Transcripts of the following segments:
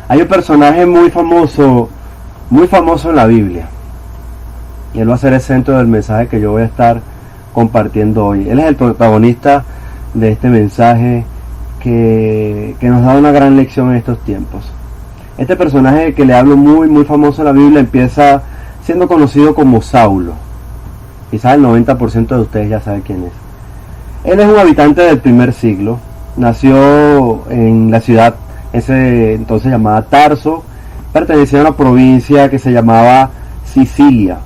Hay un personaje muy famoso en la Biblia, y él va a ser el centro del mensaje que yo voy a estar compartiendo hoy. Él es el protagonista de este mensaje que nos da una gran lección en estos tiempos. Este personaje que le hablo muy famoso en la Biblia empieza siendo conocido como Saulo. Quizás el 90% de ustedes ya saben quién es. Él es un habitante del primer siglo. Nació en la ciudad ese entonces llamada Tarso. Pertenecía a una provincia que se llamaba Sicilia.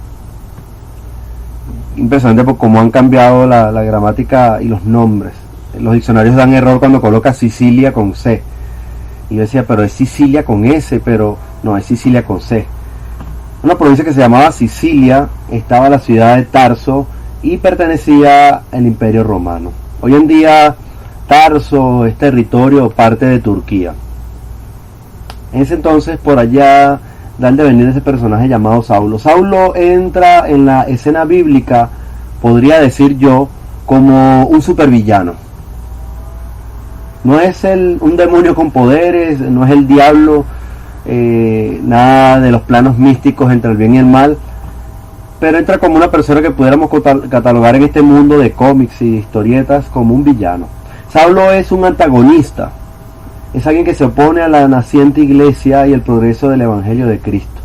Impresionante por cómo han cambiado la gramática y los nombres. Los diccionarios dan error cuando coloca Sicilia con C. Y yo decía, pero es Sicilia con S, pero no, es Sicilia con C. Una provincia que se llamaba Sicilia, estaba la ciudad de Tarso y pertenecía al Imperio Romano. Hoy en día Tarso es territorio o parte de Turquía. En ese entonces, por allá, da el devenir de ese personaje llamado Saulo. Saulo entra en la escena bíblica, podría decir yo, como un supervillano. No es un demonio con poderes, no es el diablo, nada de los planos místicos entre el bien y el mal, pero entra como una persona que pudiéramos catalogar en este mundo de cómics y historietas como un villano. Saulo es un antagonista, es alguien que se opone a la naciente iglesia y el progreso del evangelio de Cristo.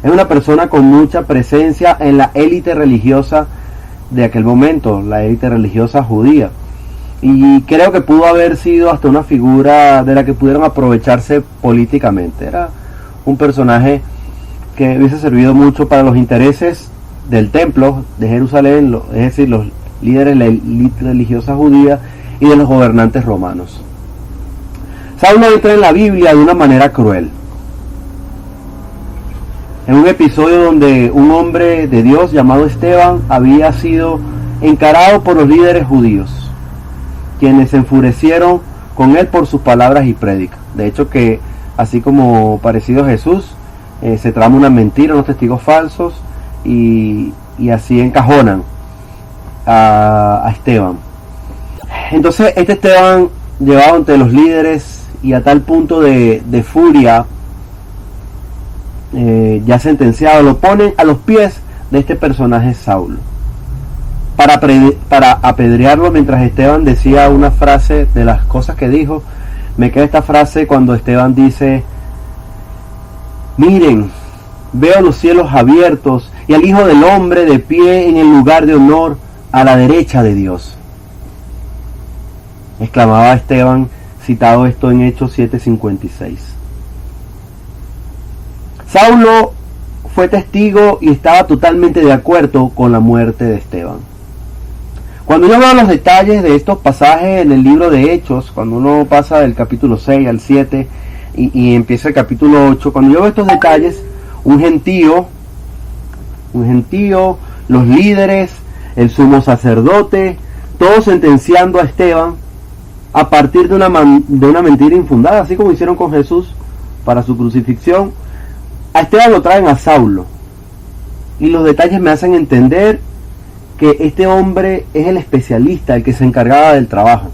Es una persona con mucha presencia en la élite religiosa de aquel momento, la élite religiosa judía. Y creo que pudo haber sido hasta una figura de la que pudieron aprovecharse políticamente. Era un personaje que hubiese servido mucho para los intereses del templo de Jerusalén, es decir, los líderes de la élite religiosa judía y de los gobernantes romanos. Saulo entra en la Biblia de una manera cruel. En un episodio donde un hombre de Dios llamado Esteban había sido encarado por los líderes judíos, quienes se enfurecieron con él por sus palabras y prédicas. De hecho que, así como parecido a Jesús, se trama una mentira, unos testigos falsos, y así encajonan a Esteban. Entonces este Esteban, llevado ante los líderes y a tal punto de furia, ya sentenciado, lo ponen a los pies de este personaje Saulo para apedrearlo, mientras Esteban decía una frase de las cosas que dijo. Me queda esta frase cuando Esteban dice: miren, veo los cielos abiertos y al Hijo del Hombre de pie en el lugar de honor a la derecha de Dios. Exclamaba Esteban, citado esto en Hechos 7:56. Saulo fue testigo y estaba totalmente de acuerdo con la muerte de Esteban. Cuando yo veo los detalles de estos pasajes en el libro de Hechos, cuando uno pasa del capítulo 6 al 7 y empieza el capítulo 8, cuando yo veo estos detalles, un gentío, los líderes, el sumo sacerdote, todos sentenciando a Esteban a partir de una mentira infundada, así como hicieron con Jesús para su crucifixión. A Esteban lo traen a Saulo, y los detalles me hacen entender que este hombre es el especialista, el que se encargaba del trabajo.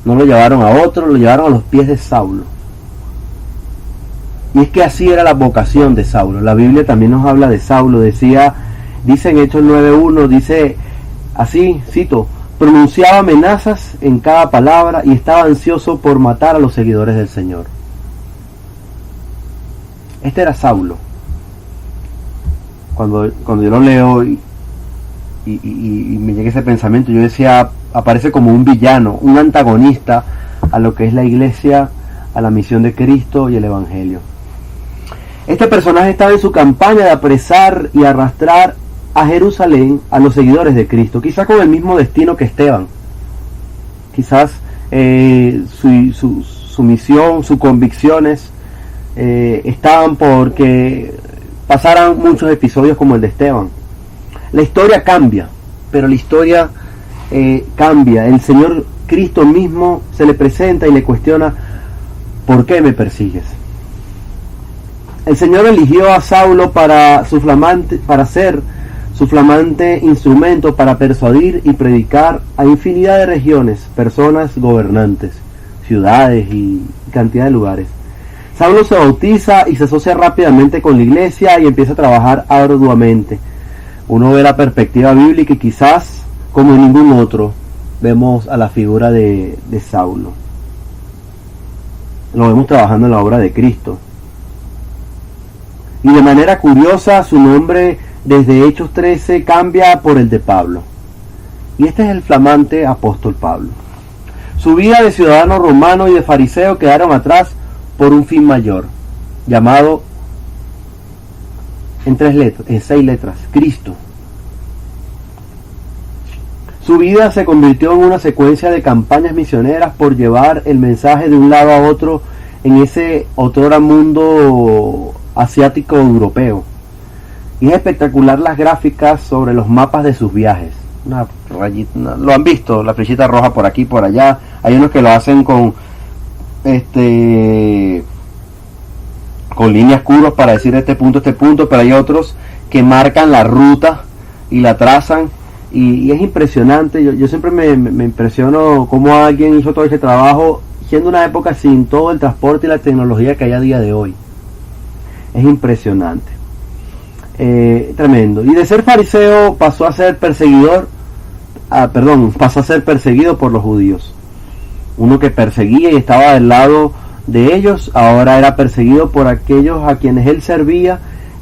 No lo llevaron a otro, lo llevaron a los pies de Saulo. Y es que así era la vocación de Saulo. La Biblia también nos habla de Saulo. Dice en Hechos 9:1, dice así, cito: pronunciaba amenazas en cada palabra y estaba ansioso por matar a los seguidores del Señor. Este era Saulo. Cuando yo lo leo y me llega ese pensamiento, yo decía, aparece como un villano, un antagonista a lo que es la iglesia, a la misión de Cristo y el evangelio. Este personaje estaba en su campaña de apresar y arrastrar a Jerusalén a los seguidores de Cristo, quizás con el mismo destino que Esteban. Quizás su misión, sus convicciones estaban porque pasaran muchos episodios como el de Esteban. La historia cambia, pero la historia cambia. El Señor Cristo mismo se le presenta y le cuestiona: ¿por qué me persigues? El Señor eligió a Saulo para ser su flamante instrumento para persuadir y predicar a infinidad de regiones, personas, gobernantes, ciudades y cantidad de lugares. Saulo se bautiza y se asocia rápidamente con la iglesia y empieza a trabajar arduamente. Uno ve la perspectiva bíblica y quizás, como en ningún otro, vemos a la figura de Saulo. Lo vemos trabajando en la obra de Cristo. Y de manera curiosa, su nombre desde Hechos 13 cambia por el de Pablo. Y este es el flamante apóstol Pablo. Su vida de ciudadano romano y de fariseo quedaron atrás por un fin mayor, llamado en 6 letras, Cristo. Su vida se convirtió en una secuencia de campañas misioneras por llevar el mensaje de un lado a otro en ese otrora mundo asiático europeo. Y es espectacular las gráficas sobre los mapas de sus viajes. Una rayita, lo han visto, la flechita roja por aquí, por allá. Hay unos que lo hacen con líneas curvas para decir este punto, pero hay otros que marcan la ruta y la trazan. Y es impresionante. Yo siempre me impresiono cómo alguien hizo todo ese trabajo siendo una época sin todo el transporte y la tecnología que hay a día de hoy. Es impresionante. Tremendo. Y de ser fariseo pasó a ser pasó a ser perseguido por los judíos. Uno que perseguía y estaba del lado de ellos, ahora era perseguido por aquellos a quienes él servía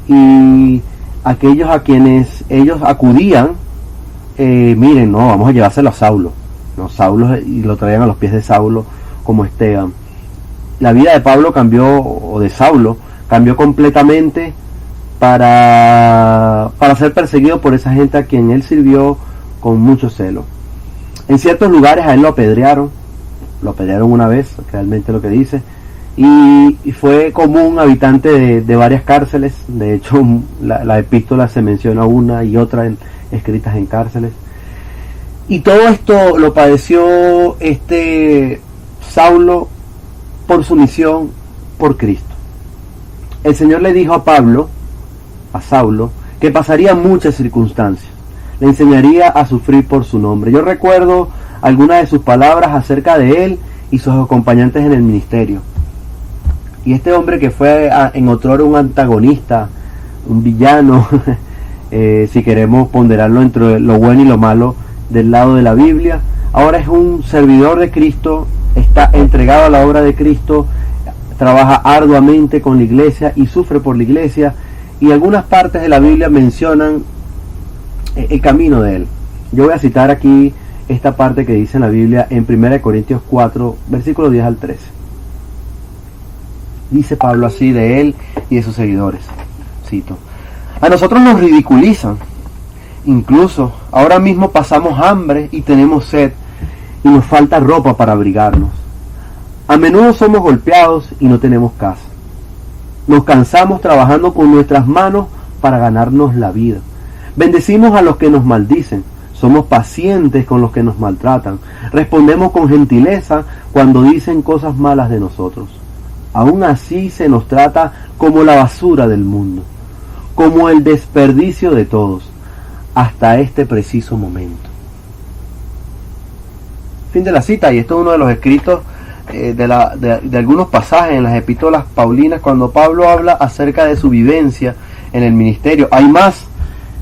y aquellos a quienes ellos acudían. Miren, no, vamos a llevárselo a Saulo. No, Saulo, y lo traían a los pies de Saulo como Esteban. La vida de Pablo cambió, o de Saulo, cambió completamente para ser perseguido por esa gente a quien él sirvió con mucho celo. En ciertos lugares a él lo apedrearon una vez, realmente lo que dice, y fue común habitante de varias cárceles. De hecho, la epístola se menciona una y otra escritas en cárceles. Y todo esto lo padeció Saulo por su misión por Cristo. El Señor le dijo a Saulo, que pasaría muchas circunstancias. Le enseñaría a sufrir por su nombre. Yo recuerdo algunas de sus palabras acerca de él y sus acompañantes en el ministerio. Y este hombre que fue en otrora un antagonista, un villano, si queremos ponderarlo entre lo bueno y lo malo del lado de la Biblia, ahora es un servidor de Cristo, está entregado a la obra de Cristo, trabaja arduamente con la iglesia y sufre por la iglesia, y algunas partes de la Biblia mencionan el camino de él. Yo voy a citar aquí esta parte que dice en la Biblia en 1 Corintios 4, versículos 10 al 13. Dice Pablo así de él y de sus seguidores, cito: a nosotros nos ridiculizan, incluso ahora mismo pasamos hambre y tenemos sed y nos falta ropa para abrigarnos. A menudo somos golpeados y no tenemos casa. Nos cansamos trabajando con nuestras manos para ganarnos la vida. Bendecimos a los que nos maldicen. Somos pacientes con los que nos maltratan. Respondemos con gentileza cuando dicen cosas malas de nosotros. Aún así se nos trata como la basura del mundo, como el desperdicio de todos, hasta este preciso momento. Fin de la cita. Y esto es uno de los escritos de algunos pasajes en las epístolas paulinas, cuando Pablo habla acerca de su vivencia en el ministerio. Hay más.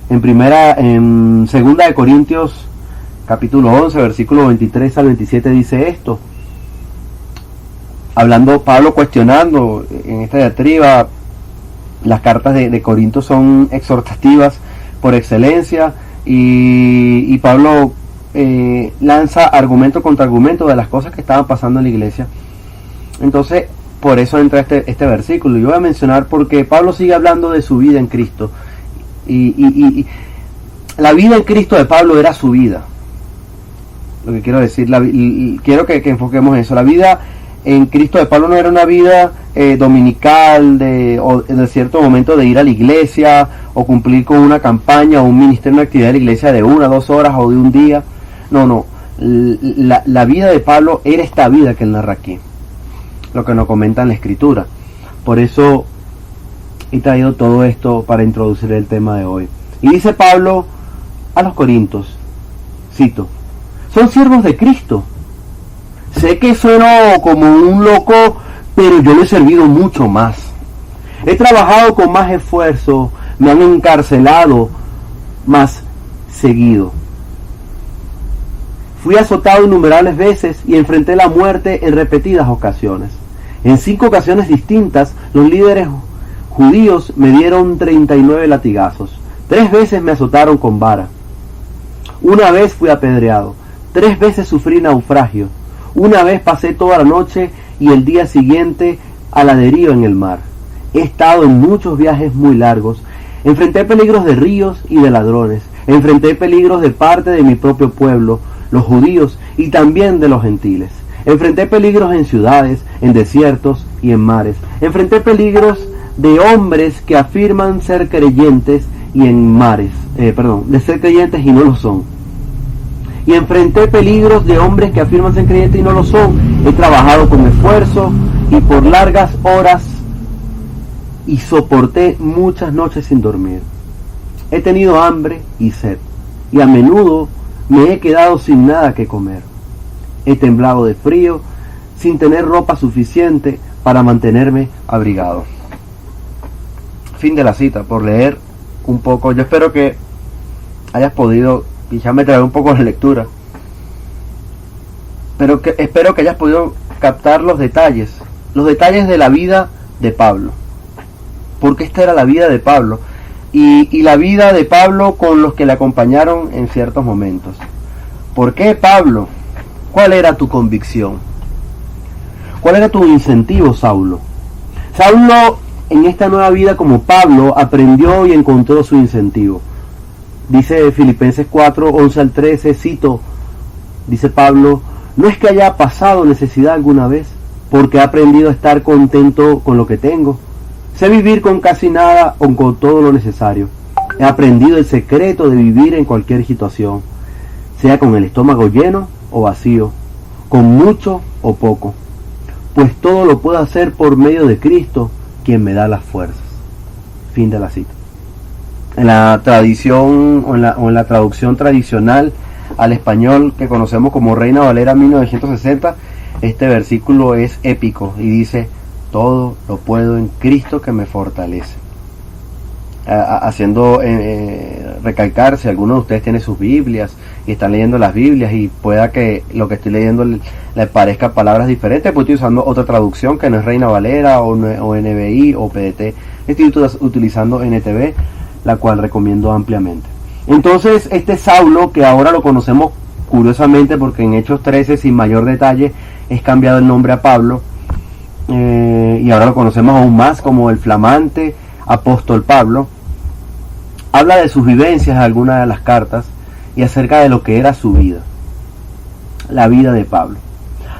En segunda de Corintios capítulo 11 versículo 23 al 27 dice esto, hablando Pablo, cuestionando en esta diatriba. Las cartas de Corinto son exhortativas por excelencia, y Pablo lanza argumento contra argumento de las cosas que estaban pasando en la iglesia. Entonces, por eso entra este versículo. Yo voy a mencionar porque Pablo sigue hablando de su vida en Cristo. Y la vida en Cristo de Pablo era su vida. Lo que quiero decir, quiero que enfoquemos eso. La vida en Cristo de Pablo no era una vida dominical o de cierto momento de ir a la iglesia o cumplir con una campaña o un ministerio, una actividad de la iglesia de 1 o 2 horas o de un día. No. La vida de Pablo era esta vida que él narra aquí, lo que nos comenta en la Escritura. Por eso he traído todo esto para introducir el tema de hoy. Y dice Pablo a los Corintios, cito: son siervos de Cristo. Sé que sueno como un loco pero yo le he servido mucho más. He trabajado con más esfuerzo, me han encarcelado más seguido. Fui azotado innumerables veces y enfrenté la muerte en repetidas ocasiones. En 5 ocasiones distintas, los líderes judíos me dieron 39 latigazos. 3 veces me azotaron con vara. Una vez fui apedreado. 3 veces sufrí naufragio. Una vez pasé toda la noche y el día siguiente a la deriva en el mar. He estado en muchos viajes muy largos. Enfrenté peligros de ríos y de ladrones. Enfrenté peligros de parte de mi propio pueblo, los judíos, y también de los gentiles. Enfrenté peligros en ciudades, en desiertos y en mares. Enfrenté peligros de hombres que afirman ser creyentes y en mares, de ser creyentes y no lo son. Y enfrenté peligros de hombres que afirman ser creyentes y no lo son. He trabajado con esfuerzo y por largas horas y soporté muchas noches sin dormir. He tenido hambre y sed, y a menudo me he quedado sin nada que comer. He temblado de frío, sin tener ropa suficiente para mantenerme abrigado. Fin de la cita, por leer un poco. Yo espero que hayas podido, quizás me traeré un poco de lectura, pero espero que hayas podido captar los detalles de la vida de Pablo. Porque esta era la vida de Pablo. Y la vida de Pablo con los que le acompañaron en ciertos momentos. ¿Por qué Pablo? ¿Cuál era tu convicción? ¿Cuál era tu incentivo, Saulo? Saulo, en esta nueva vida como Pablo, aprendió y encontró su incentivo. Dice Filipenses 4, 11 al 13, cito, dice Pablo: no es que haya pasado necesidad alguna vez, porque he aprendido a estar contento con lo que tengo. Sé vivir con casi nada o con todo lo necesario. He aprendido el secreto de vivir en cualquier situación, sea con el estómago lleno o vacío, con mucho o poco, pues todo lo puedo hacer por medio de Cristo, quien me da las fuerzas. Fin de la cita. En la tradición o en la traducción tradicional al español que conocemos como Reina Valera 1960, este versículo es épico y dice: todo lo puedo en Cristo que me fortalece. Haciendo recalcar, si alguno de ustedes tiene sus Biblias y están leyendo las Biblias y pueda que lo que estoy leyendo le parezca palabras diferentes, pues estoy usando otra traducción que no es Reina Valera o NBI o PDT. Estoy utilizando NTV, la cual recomiendo ampliamente. Entonces, este Saulo, que ahora lo conocemos curiosamente porque en Hechos 13, sin mayor detalle, es cambiado el nombre a Pablo, y ahora lo conocemos aún más como el flamante apóstol Pablo, habla de sus vivencias en algunas de las cartas y acerca de lo que era su vida, la vida de Pablo.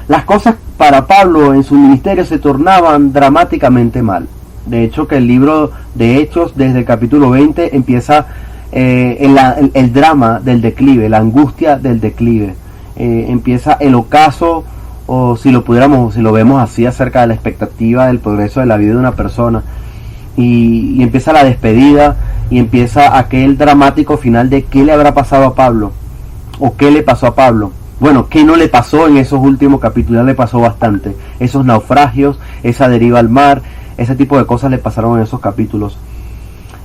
Las cosas para Pablo en su ministerio se tornaban dramáticamente mal. De hecho, que el libro de Hechos, desde el capítulo 20, empieza el drama del declive, la angustia del declive. Empieza el ocaso, o si lo vemos así, acerca de la expectativa del progreso de la vida de una persona, y empieza la despedida, y empieza aquel dramático final de qué le habrá pasado a Pablo, o qué le pasó a Pablo. Bueno, qué no le pasó en esos últimos capítulos, ya le pasó bastante. Esos naufragios, esa deriva al mar, ese tipo de cosas le pasaron en esos capítulos.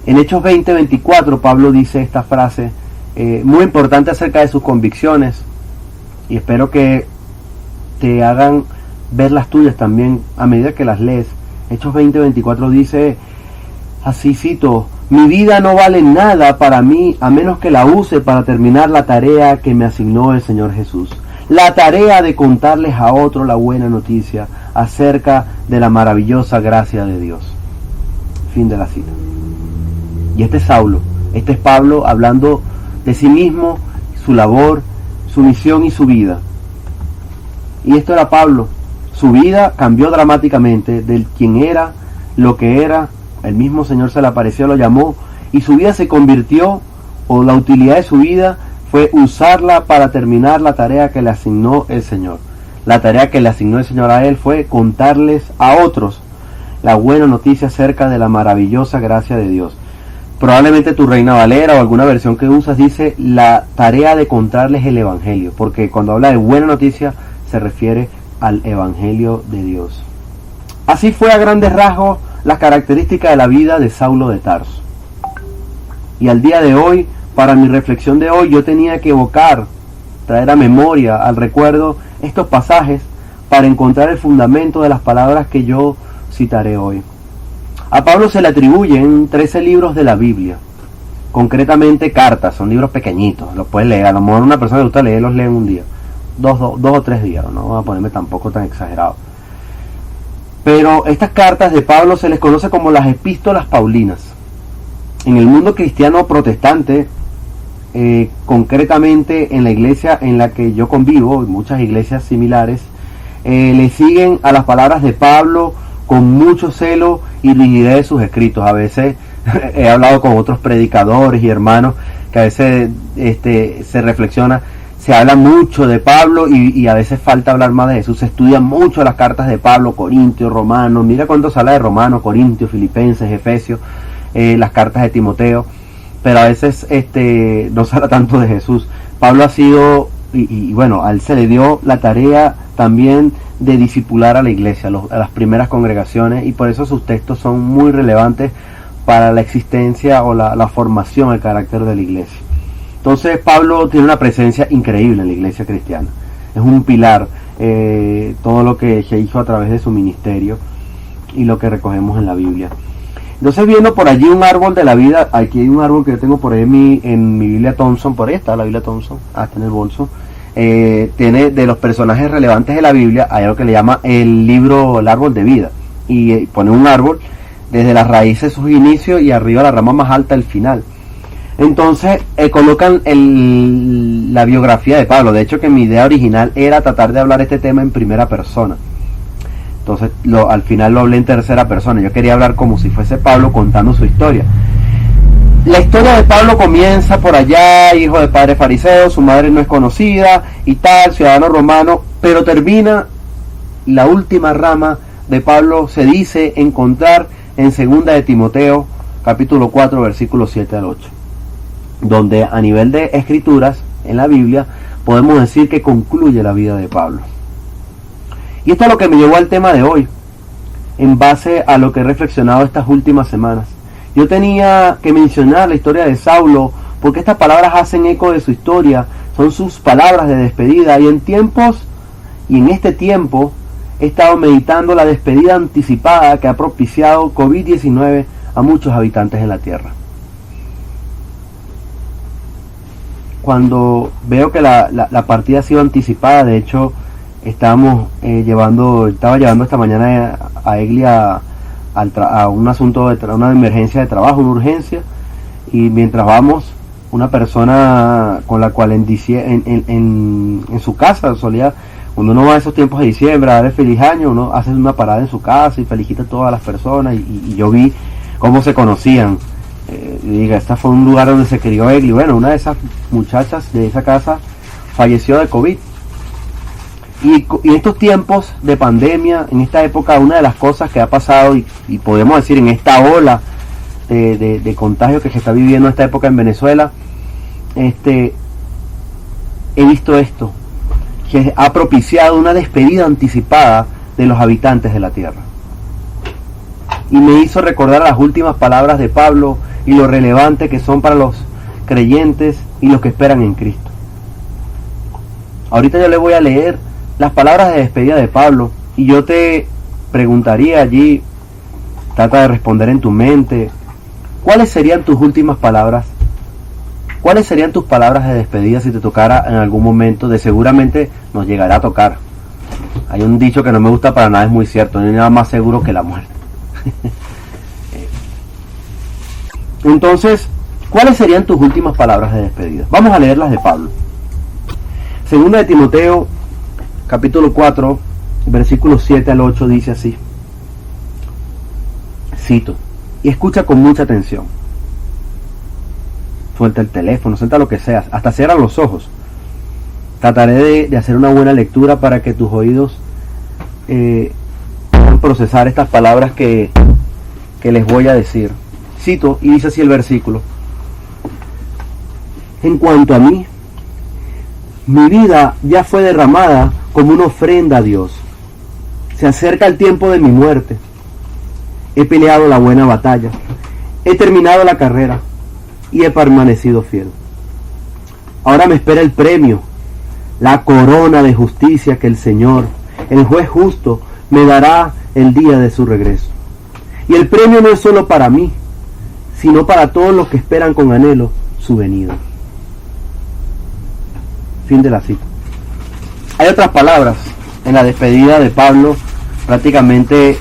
En Hechos 20-24, Pablo dice esta frase muy importante acerca de sus convicciones, y espero que te hagan ver las tuyas también a medida que las lees. Hechos 20-24 dice, así cito: mi vida no vale nada para mí a menos que la use para terminar la tarea que me asignó el Señor Jesús, la tarea de contarles a otros la buena noticia acerca de la maravillosa gracia de Dios. Fin de la cita. Y este es Saulo, este es Pablo hablando de sí mismo, su labor, su misión y su vida. Y esto era Pablo. Su vida cambió dramáticamente del quien era, lo que era. El mismo Señor se le apareció, lo llamó, y su vida se convirtió, o la utilidad de su vida fue usarla para terminar la tarea que le asignó el Señor. La tarea que le asignó el Señor a él fue contarles a otros la buena noticia acerca de la maravillosa gracia de Dios. Probablemente tu Reina Valera o alguna versión que usas dice la tarea de contarles el Evangelio, porque cuando habla de buena noticia se refiere al Evangelio de Dios. Así fue a grandes rasgos las características de la vida de Saulo de Tarso. Y al día de hoy, para mi reflexión de hoy, yo tenía que evocar, traer a memoria, al recuerdo, estos pasajes para encontrar el fundamento de las palabras que yo citaré hoy. A Pablo se le atribuyen 13 libros de la Biblia, concretamente cartas, son libros pequeñitos, los puedes leer, a lo mejor una persona que gusta leer los lee en un día, dos o tres días, no voy a ponerme tampoco tan exagerado. Pero estas cartas de Pablo se les conoce como las epístolas paulinas. En el mundo cristiano protestante, concretamente en la iglesia en la que yo convivo, muchas iglesias similares, le siguen a las palabras de Pablo con mucho celo y rigidez de sus escritos. A veces he hablado con otros predicadores y hermanos que a veces se reflexiona, se habla mucho de Pablo y a veces falta hablar más de Jesús. Se estudian mucho las cartas de Pablo, Corintios, Romanos, mira cuánto se habla de Romanos, Corintios, Filipenses, Efesios, las cartas de Timoteo, pero a veces no se habla tanto de Jesús. Pablo ha sido, y bueno, a él se le dio la tarea también de discipular a la iglesia, a las primeras congregaciones, y por eso sus textos son muy relevantes para la existencia o la formación, el carácter de la iglesia. Entonces Pablo tiene una presencia increíble en la iglesia cristiana, es un pilar, todo lo que se hizo a través de su ministerio y lo que recogemos en la Biblia. Entonces, viendo por allí un árbol de la vida, aquí hay un árbol que yo tengo por ahí en mi Biblia Thompson, por ahí está la Biblia Thompson, está en el bolso. Tiene de los personajes relevantes de la Biblia, hay algo que le llama el árbol de vida, y pone un árbol desde las raíces sus inicios y arriba la rama más alta el final. Entonces colocan la biografía de Pablo. De hecho, que mi idea original era tratar de hablar este tema en primera persona. Entonces al final lo hablé en tercera persona. Yo quería hablar como si fuese Pablo contando su historia. La historia de Pablo comienza por allá, hijo de padre fariseo, su madre no es conocida y tal, ciudadano romano, pero termina, la última rama de Pablo se dice encontrar en 2 de Timoteo, capítulo 4, versículos 7 al 8, donde a nivel de escrituras en la Biblia podemos decir que concluye la vida de Pablo. Y esto es lo que me llevó al tema de hoy, en base a lo que he reflexionado estas últimas semanas. Yo tenía que mencionar la historia de Saulo, porque estas palabras hacen eco de su historia, son sus palabras de despedida, y en este tiempo he estado meditando la despedida anticipada que ha propiciado COVID-19 a muchos habitantes de la tierra. Cuando veo que la partida ha sido anticipada, de hecho estaba llevando esta mañana a Egli a un asunto una emergencia de trabajo, una urgencia, y mientras vamos, una persona con la cual en su casa solía, cuando uno va a esos tiempos de diciembre a darle feliz año, uno hace una parada en su casa y felicita a todas las personas, y yo vi cómo se conocían. Este fue un lugar donde se crió Egli. Bueno, una de esas muchachas de esa casa falleció de COVID. Y en estos tiempos de pandemia, en esta época, una de las cosas que ha pasado, y podemos decir en esta ola de contagio que se está viviendo en esta época en Venezuela, he visto esto, que ha propiciado una despedida anticipada de los habitantes de la tierra. Y me hizo recordar las últimas palabras de Pablo y lo relevante que son para los creyentes y los que esperan en Cristo. Ahorita yo le voy a leer las palabras de despedida de Pablo, y yo te preguntaría allí, trata de responder en tu mente, ¿cuáles serían tus últimas palabras? ¿Cuáles serían tus palabras de despedida si te tocara en algún momento? De seguramente nos llegará a tocar. Hay un dicho que no me gusta para nada, es muy cierto, no hay nada más seguro que la muerte. Entonces, ¿cuáles serían tus últimas palabras de despedida? Vamos a leerlas de Pablo. 2 de Timoteo, capítulo 4, versículos 7 al 8, dice así. Cito, y escucha con mucha atención. Suelta el teléfono, suelta lo que sea, hasta cierra los ojos. Trataré de hacer una buena lectura para que tus oídos puedan procesar estas palabras que les voy a decir. Cito, y dice así el versículo. En cuanto a mí, mi vida ya fue derramada como una ofrenda a Dios, Se acerca el tiempo de mi muerte. He peleado la buena batalla. He terminado la carrera y he permanecido fiel. Ahora me espera el premio, la corona de justicia que el Señor, el juez justo, me dará el día de su regreso. Y el premio no es solo para mí, sino para todos los que esperan con anhelo su venida. Fin de la cita. Hay otras palabras en la despedida de Pablo. Prácticamente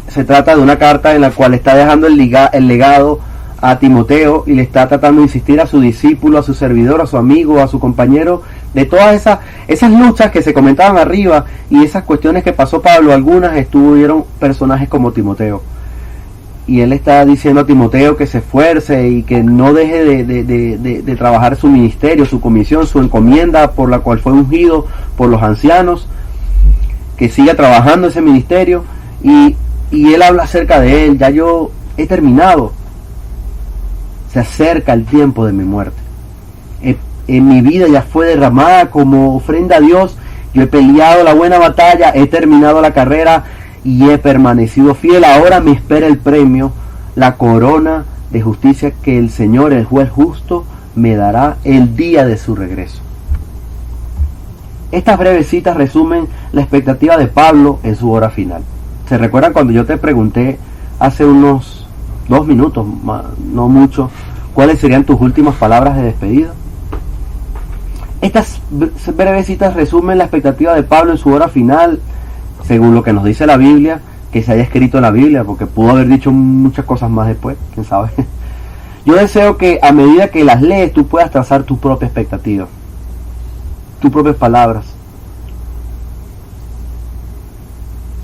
se trata de una carta en la cual está dejando el legado a Timoteo y le está tratando de insistir a su discípulo, a su servidor, a su amigo, a su compañero, de todas esas luchas que se comentaban arriba y esas cuestiones que pasó Pablo. Algunas estuvieron personajes como Timoteo. Y él está diciendo a Timoteo que se esfuerce y que no deje de trabajar su ministerio, su comisión, su encomienda por la cual fue ungido por los ancianos, que siga trabajando ese ministerio. Y él habla acerca de él: ya yo he terminado, se acerca el tiempo de mi muerte. En mi vida ya fue derramada como ofrenda a Dios, yo he peleado la buena batalla, he terminado la carrera y he permanecido fiel. Ahora me espera el premio, la corona de justicia que el Señor, el juez justo, me dará el día de su regreso. Estas breves citas resumen la expectativa de Pablo en su hora final. ¿Se recuerdan cuando yo te pregunté hace unos 2 minutos, no mucho, cuáles serían tus últimas palabras de despedida? Estas breves citas resumen la expectativa de Pablo en su hora final, según lo que nos dice la Biblia, que se haya escrito en la Biblia, porque pudo haber dicho muchas cosas más después, quién sabe. Yo deseo que a medida que las lees tú puedas trazar tu propia expectativa, tus propias palabras.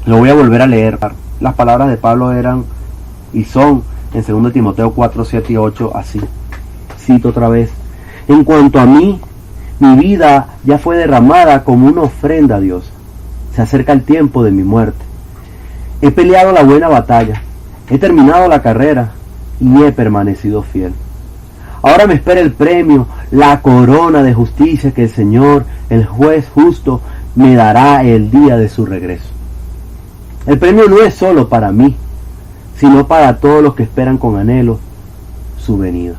Lo voy a volver a leer. Las palabras de Pablo eran y son en 2 Timoteo 4, 7 y 8 así. Cito otra vez: en cuanto a mí, mi vida ya fue derramada como una ofrenda a Dios. Se acerca el tiempo de mi muerte. He peleado la buena batalla, he terminado la carrera y he permanecido fiel. Ahora me espera el premio, la corona de justicia que el Señor, el juez justo, me dará el día de su regreso. El premio no es solo para mí, sino para todos los que esperan con anhelo su venida.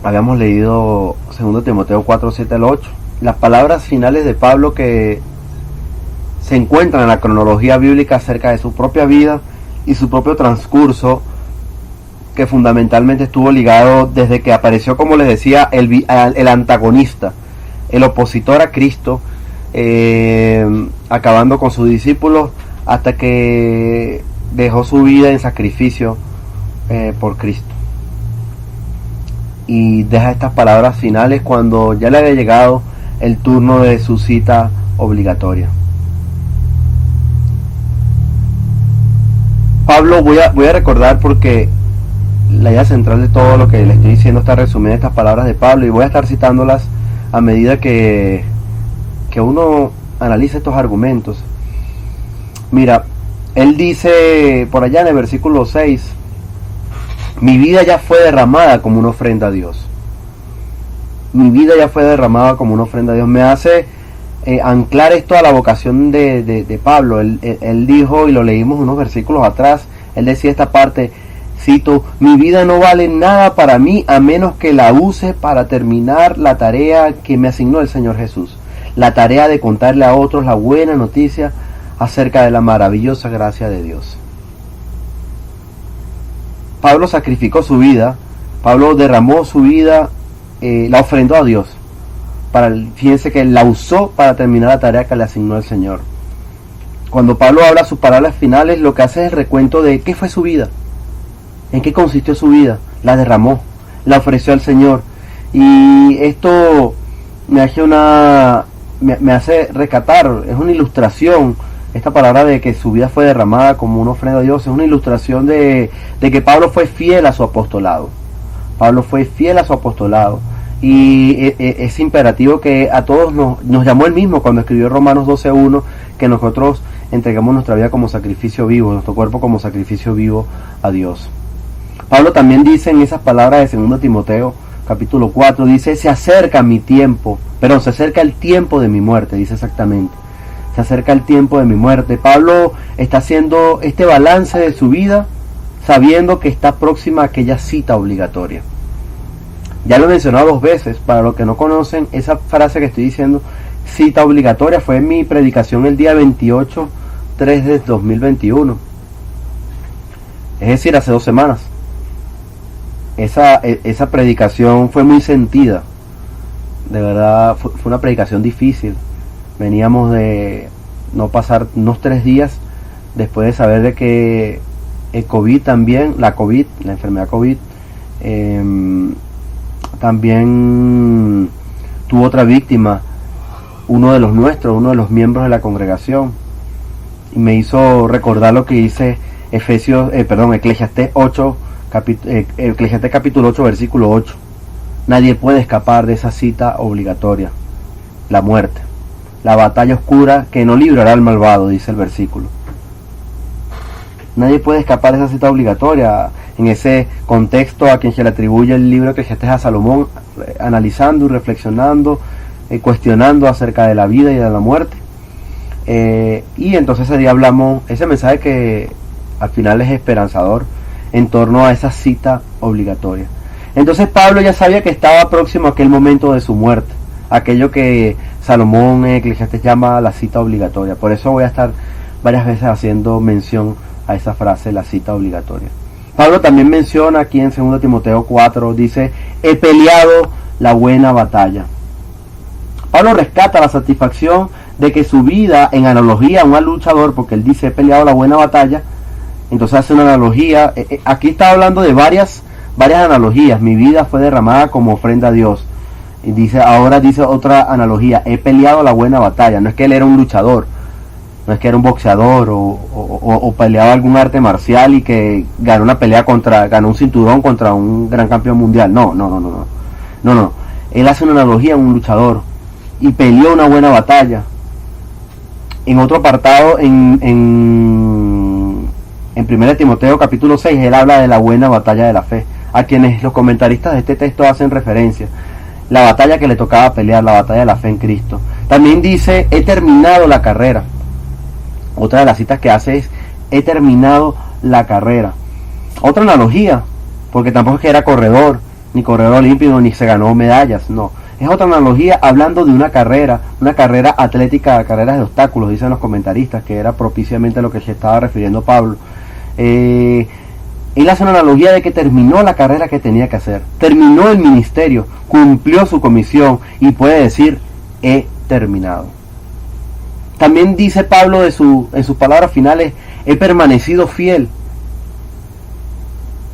Habíamos leído 2 Timoteo 4, 7 al 8. Las palabras finales de Pablo que se encuentran en la cronología bíblica acerca de su propia vida y su propio transcurso, que fundamentalmente estuvo ligado desde que apareció, como les decía, el antagonista, el opositor a Cristo, acabando con sus discípulos, hasta que dejó su vida en sacrificio por Cristo. Y deja estas palabras finales cuando ya le había llegado el turno de su cita obligatoria. Pablo, voy a recordar, porque la idea central de todo lo que le estoy diciendo está resumida en estas palabras de Pablo, y voy a estar citándolas a medida que uno analiza estos argumentos. Mira, él dice por allá en el versículo 6: mi vida ya fue derramada como una ofrenda a Dios. Mi vida ya fue derramada como una ofrenda a Dios. Me hace anclar esto a la vocación de Pablo. Él dijo, y lo leímos unos versículos atrás, él decía esta parte, cito: mi vida no vale nada para mí a menos que la use para terminar la tarea que me asignó el Señor Jesús. La tarea de contarle a otros la buena noticia acerca de la maravillosa gracia de Dios. Pablo sacrificó su vida, Pablo derramó su vida, la ofrendó a Dios. Fíjense que la usó para terminar la tarea que le asignó el Señor. Cuando Pablo habla sus palabras finales, lo que hace es el recuento de qué fue su vida, en qué consistió su vida. La derramó, la ofreció al Señor. Y esto me hace rescatar, es una ilustración. Esta palabra de que su vida fue derramada como una ofrenda a Dios es una ilustración de que Pablo fue fiel a su apostolado. Pablo fue fiel a su apostolado. Y es imperativo que a todos nos llamó él mismo cuando escribió Romanos 12:1, que nosotros entregamos nuestra vida como sacrificio vivo, nuestro cuerpo como sacrificio vivo a Dios. Pablo también dice en esas palabras de 2 Timoteo capítulo 4, dice: se acerca mi tiempo, se acerca el tiempo de mi muerte, dice exactamente. se acerca el tiempo de mi muerte. Pablo está haciendo este balance de su vida sabiendo que está próxima a aquella cita obligatoria. Ya lo he mencionado 2 veces, para los que no conocen, esa frase que estoy diciendo, cita obligatoria, fue en mi predicación el día 28/3 de 2021. Es decir, hace 2 semanas. Esa predicación fue muy sentida. De verdad, fue una predicación difícil. Veníamos de no pasar unos 3 días después de saber de que el COVID también, la enfermedad COVID, también tuvo otra víctima, uno de los nuestros, uno de los miembros de la congregación, y me hizo recordar lo que dice Eclesiastés capítulo 8, versículo 8. Nadie puede escapar de esa cita obligatoria, la muerte, la batalla oscura que no librará al malvado, dice el versículo. Nadie puede escapar de esa cita obligatoria. En ese contexto a quien se le atribuye el libro que Eclesiastés a Salomón, analizando y reflexionando, cuestionando acerca de la vida y de la muerte. Y entonces ese día hablamos, ese mensaje que al final es esperanzador en torno a esa cita obligatoria. Entonces Pablo ya sabía que estaba próximo a aquel momento de su muerte, aquello que Salomón en Eclesiastés llama la cita obligatoria. Por eso voy a estar varias veces haciendo mención a esa frase, la cita obligatoria. Pablo también menciona aquí en 2 Timoteo 4, dice, he peleado la buena batalla. Pablo rescata la satisfacción de que su vida, en analogía a un luchador, porque él dice, he peleado la buena batalla, entonces hace una analogía. Aquí está hablando de varias analogías. Mi vida fue derramada como ofrenda a Dios. Y ahora dice otra analogía, he peleado la buena batalla. No es que él era un luchador, no es que era un boxeador o peleaba algún arte marcial y que ganó una pelea ganó un cinturón contra un gran campeón mundial. No. Él hace una analogía a un luchador y peleó una buena batalla. En otro apartado, en 1 Timoteo capítulo 6, él habla de la buena batalla de la fe, a quienes los comentaristas de este texto hacen referencia. La batalla que le tocaba pelear, la batalla de la fe en Cristo. También dice, he terminado la carrera. Otra de las citas que hace es, he terminado la carrera. Otra analogía, porque tampoco es que era corredor, ni corredor olímpico, ni se ganó medallas, no. Es otra analogía hablando de una carrera atlética, carreras de obstáculos, dicen los comentaristas, que era propiciamente a lo que se estaba refiriendo Pablo. Él hace una analogía de que terminó la carrera que tenía que hacer, terminó el ministerio, cumplió su comisión y puede decir, he terminado. También dice Pablo en sus palabras finales, he permanecido fiel.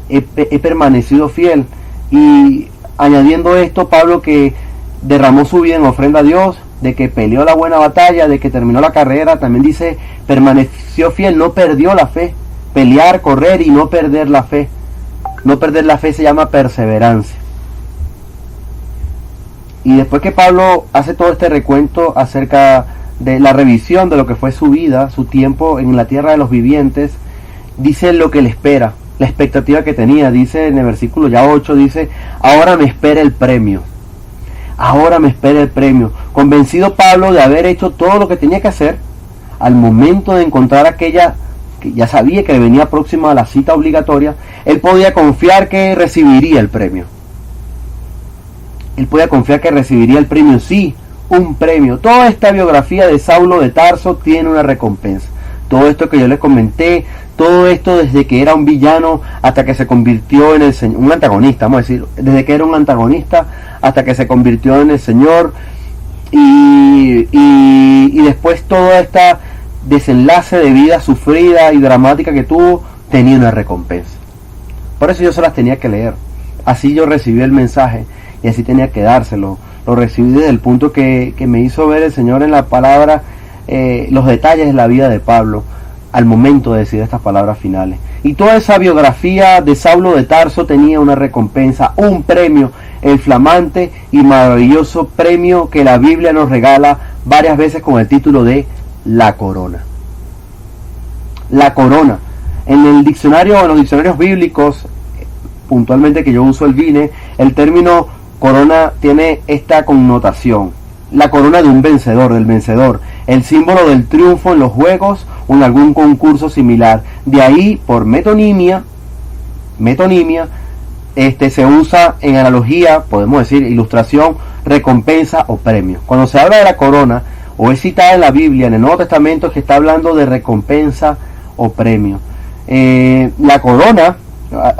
He permanecido fiel. Y añadiendo esto, Pablo que derramó su vida en ofrenda a Dios, de que peleó la buena batalla, de que terminó la carrera, también dice, permaneció fiel, no perdió la fe. Pelear, correr y no perder la fe. No perder la fe se llama perseverancia. Y después que Pablo hace todo este recuento acerca de la revisión de lo que fue su vida, su tiempo en la tierra de los vivientes, dice lo que le espera, la expectativa que tenía. Dice en el versículo ya 8, dice, ahora me espera el premio. Ahora me espera el premio. Convencido Pablo de haber hecho todo lo que tenía que hacer, al momento de encontrar aquella que ya sabía que venía próxima a la cita obligatoria, él podía confiar que recibiría el premio. Él podía confiar que recibiría el premio, sí, un premio. Toda esta biografía de Saulo de Tarso tiene una recompensa. Todo esto que yo les comenté, todo esto desde que era un villano hasta que se convirtió en un antagonista, vamos a decir, desde que era un antagonista hasta que se convirtió en el Señor, y después toda esta desenlace de vida sufrida y dramática que tuvo, tenía una recompensa. Por eso yo se las tenía que leer. Así yo recibí el mensaje y así tenía que dárselo. Lo recibí desde el punto que me hizo ver el Señor en la palabra, los detalles de la vida de Pablo al momento de decir estas palabras finales. Y toda esa biografía de Saulo de Tarso tenía una recompensa, un premio, el flamante y maravilloso premio que la Biblia nos regala varias veces con el título de la corona. La corona. En el diccionario, en los diccionarios bíblicos, puntualmente que yo uso el VINE, el término corona tiene esta connotación. La corona de un vencedor, del vencedor. el símbolo del triunfo en los juegos o en algún concurso similar. De ahí, por metonimia, se usa en analogía, podemos decir, ilustración, recompensa o premio. Cuando se habla de la corona, o es citada en la Biblia, en el Nuevo Testamento, que está hablando de recompensa o premio. La corona,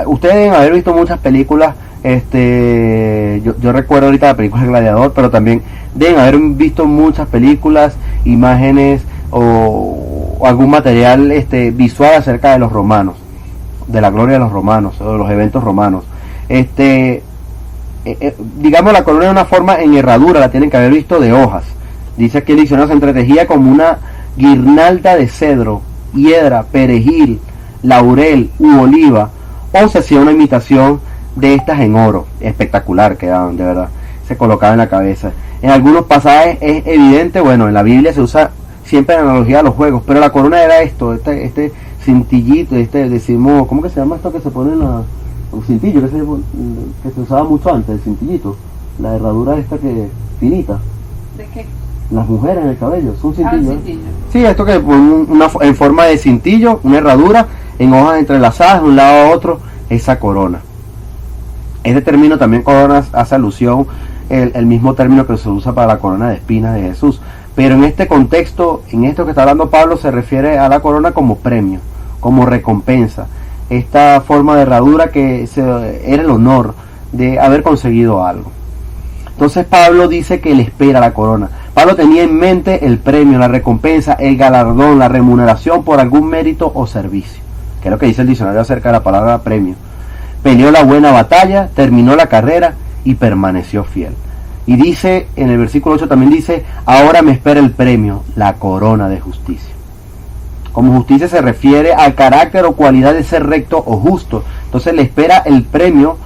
ustedes deben haber visto muchas películas, yo recuerdo ahorita la película Gladiador, pero también deben haber visto muchas películas, imágenes o algún material visual acerca de los romanos, de la gloria de los romanos o de los eventos romanos. Digamos, la corona es una forma en herradura, la tienen que haber visto, de hojas. Dice que el diccionario se entretejía como una guirnalda de cedro, hiedra, perejil, laurel u oliva, o se hacía una imitación de estas en oro. Espectacular quedaban, de verdad. Se colocaba en la cabeza. En algunos pasajes es evidente, bueno, en la Biblia se usa siempre en analogía a los juegos, pero la corona era esto, este cintillito, decimos, ¿cómo que se llama esto que se pone en la... un cintillo que se usaba mucho antes, el cintillito, la herradura esta que finita. ¿De qué? Las mujeres en el cabello, es un cintillo. Cintillo. Sí, esto que en forma de cintillo, una herradura, en hojas entrelazadas de un lado a otro, esa corona. Este término también corona hace alusión el mismo término que se usa para la corona de espinas de Jesús. Pero en este contexto, en esto que está hablando Pablo, se refiere a la corona como premio, como recompensa. Esta forma de herradura que era el honor de haber conseguido algo. Entonces Pablo dice que le espera la corona. Pablo tenía en mente el premio, la recompensa, el galardón, la remuneración por algún mérito o servicio, que es lo que dice el diccionario acerca de la palabra premio. Peleó la buena batalla, terminó la carrera y permaneció fiel. Y dice, en el versículo 8 también dice, ahora me espera el premio, la corona de justicia. Como justicia se refiere al carácter o cualidad de ser recto o justo. Entonces le espera el premio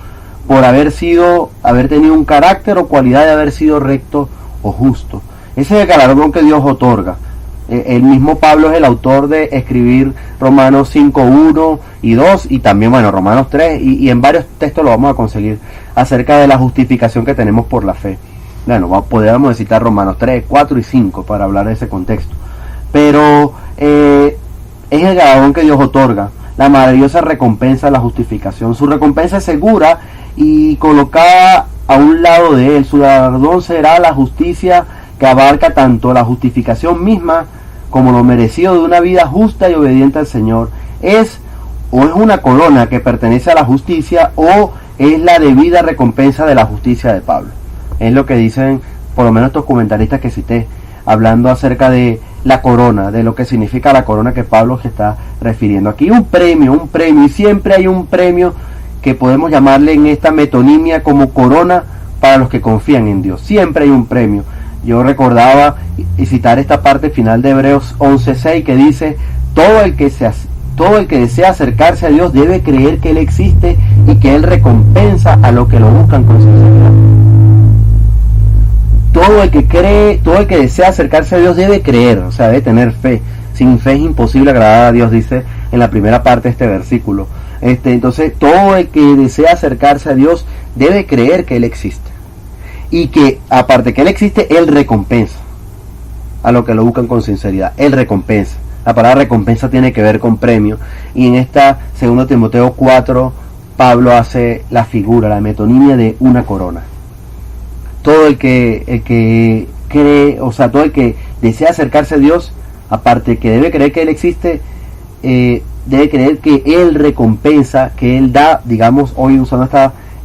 por haber tenido un carácter o cualidad de haber sido recto o justo. Ese es el galardón que Dios otorga. El mismo Pablo es el autor de escribir Romanos 5, 1 y 2, y también, bueno, Romanos 3, y en varios textos lo vamos a conseguir acerca de la justificación que tenemos por la fe. Bueno, podríamos citar Romanos 3, 4 y 5 para hablar de ese contexto. Pero es el galardón que Dios otorga, la maravillosa recompensa de la justificación. Su recompensa es segura y colocada a un lado de él. Su galardón será la justicia que abarca tanto la justificación misma como lo merecido de una vida justa y obediente al Señor. Es una corona que pertenece a la justicia, o es la debida recompensa de la justicia de Pablo. Es lo que dicen por lo menos estos comentaristas que cité, hablando acerca de la corona, de lo que significa la corona que Pablo se está refiriendo aquí. Un premio, y siempre hay un premio que podemos llamarle en esta metonimia como corona para los que confían en Dios. Siempre hay un premio. Yo recordaba y citar esta parte final de Hebreos 11:6 que dice, todo el que desea acercarse a Dios debe creer que Él existe y que Él recompensa a los que lo buscan con sinceridad. Todo el que desea acercarse a Dios debe creer, o sea, debe tener fe. Sin fe es imposible agradar a Dios, dice en la primera parte de este versículo. Entonces, todo el que desea acercarse a Dios debe creer que Él existe. Y que, aparte que Él existe, Él recompensa a los que lo buscan con sinceridad. Él recompensa. La palabra recompensa tiene que ver con premio. Y en esta 2 Timoteo 4, Pablo hace la figura, la metonimia de una corona. Todo el que cree, o sea, todo el que desea acercarse a Dios, aparte que debe creer que Él existe, debe creer que Él recompensa, que Él da, digamos, hoy usando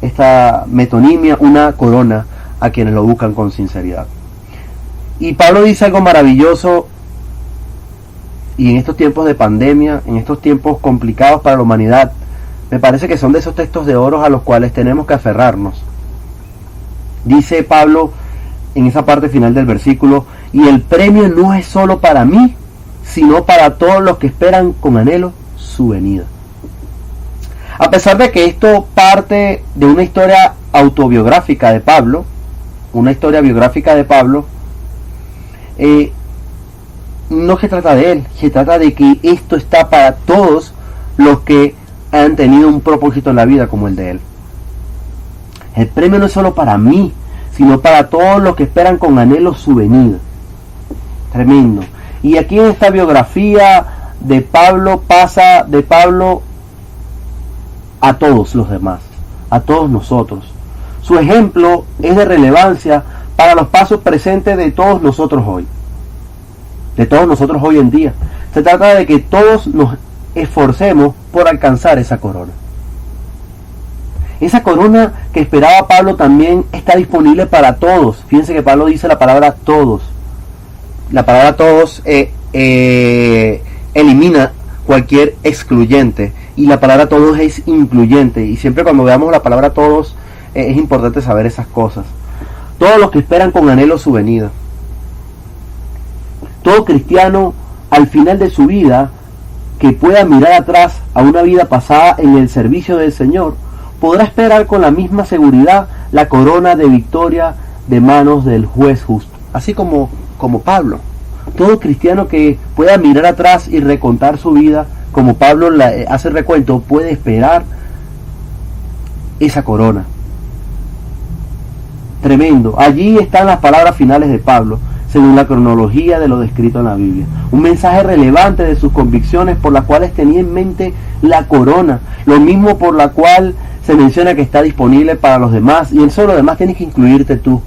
esta metonimia, una corona a quienes lo buscan con sinceridad. Y Pablo dice algo maravilloso, y en estos tiempos de pandemia, en estos tiempos complicados para la humanidad, me parece que son de esos textos de oro a los cuales tenemos que aferrarnos. Dice Pablo en esa parte final del versículo, y el premio no es solo para mí, sino para todos los que esperan con anhelo su venida. A pesar de que esto parte de una historia autobiográfica de Pablo, una historia biográfica de Pablo, no se trata de él, se trata de que esto está para todos los que han tenido un propósito en la vida como el de él. El premio no es solo para mí, sino para todos los que esperan con anhelo su venida. Tremendo. Y aquí en esta biografía de Pablo pasa de Pablo a todos los demás, a todos nosotros. Su ejemplo es de relevancia para los pasos presentes de todos nosotros hoy. De todos nosotros hoy en día. Se trata de que todos nos esforcemos por alcanzar esa corona. Esa corona que esperaba Pablo también está disponible para todos. Fíjense que Pablo dice la palabra todos. La palabra todos elimina cualquier excluyente. Y la palabra todos es incluyente. Y siempre cuando veamos la palabra todos es importante saber esas cosas. Todos los que esperan con anhelo su venida. Todo cristiano al final de su vida que pueda mirar atrás a una vida pasada en el servicio del Señor, podrá esperar con la misma seguridad la corona de victoria de manos del juez justo. Así como Pablo. Todo cristiano que pueda mirar atrás y recontar su vida, como Pablo hace recuento, puede esperar esa corona. Tremendo. Allí están las palabras finales de Pablo, según la cronología de lo descrito en la Biblia. Un mensaje relevante de sus convicciones por las cuales tenía en mente la corona, lo mismo por la cual se menciona que está disponible para los demás, y en solo demás tienes que incluirte tú,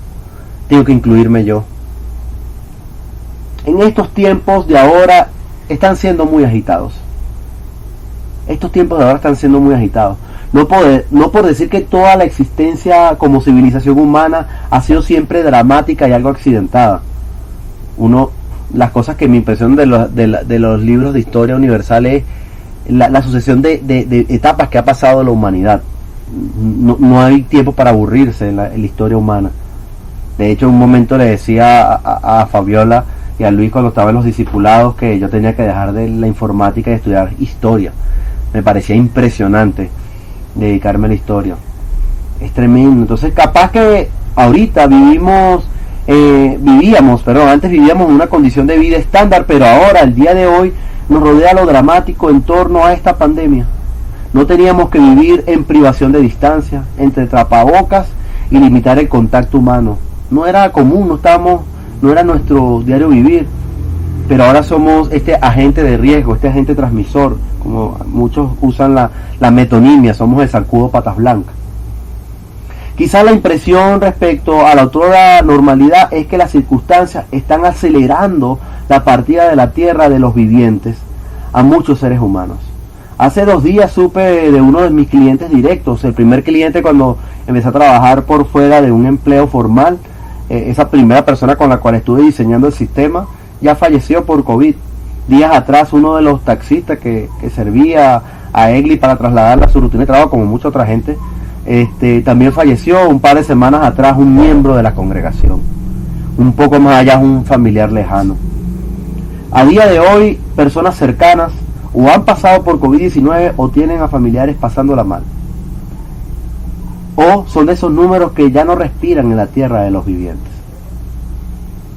tengo que incluirme yo. En estos tiempos de ahora están siendo muy agitados. Estos tiempos de ahora están siendo muy agitados. No por decir que toda la existencia como civilización humana ha sido siempre dramática y algo accidentada. Las cosas que me impresionan de los libros de historia universal es la sucesión de etapas que ha pasado la humanidad. No hay tiempo para aburrirse en la historia humana. De hecho, en un momento le decía a Fabiola y a Luis cuando estaba en los discipulados que yo tenía que dejar de la informática y estudiar historia. Me parecía impresionante dedicarme a la historia. Es tremendo. Entonces, capaz que ahorita antes vivíamos en una condición de vida estándar, pero ahora, el día de hoy, nos rodea lo dramático en torno a esta pandemia. No teníamos que vivir en privación de distancia, entre tapabocas y limitar el contacto humano. No era común, no era nuestro diario vivir, pero ahora somos este agente de riesgo, este agente transmisor, como muchos usan la metonimia, somos el zancudo patas blancas. Quizá la impresión respecto a la otra normalidad es que las circunstancias están acelerando la partida de la tierra de los vivientes a muchos seres humanos. Hace 2 días supe de uno de mis clientes directos, el primer cliente cuando empecé a trabajar por fuera de un empleo formal. Esa primera persona con la cual estuve diseñando el sistema ya falleció por COVID. Días atrás uno de los taxistas que servía a Egli para trasladarla a su rutina de trabajo, como mucha otra gente, también falleció. Un par de semanas atrás un miembro de la congregación, un poco más allá un familiar lejano. A día de hoy personas cercanas o han pasado por COVID-19 o tienen a familiares pasándola mal, o son de esos números que ya no respiran en la tierra de los vivientes.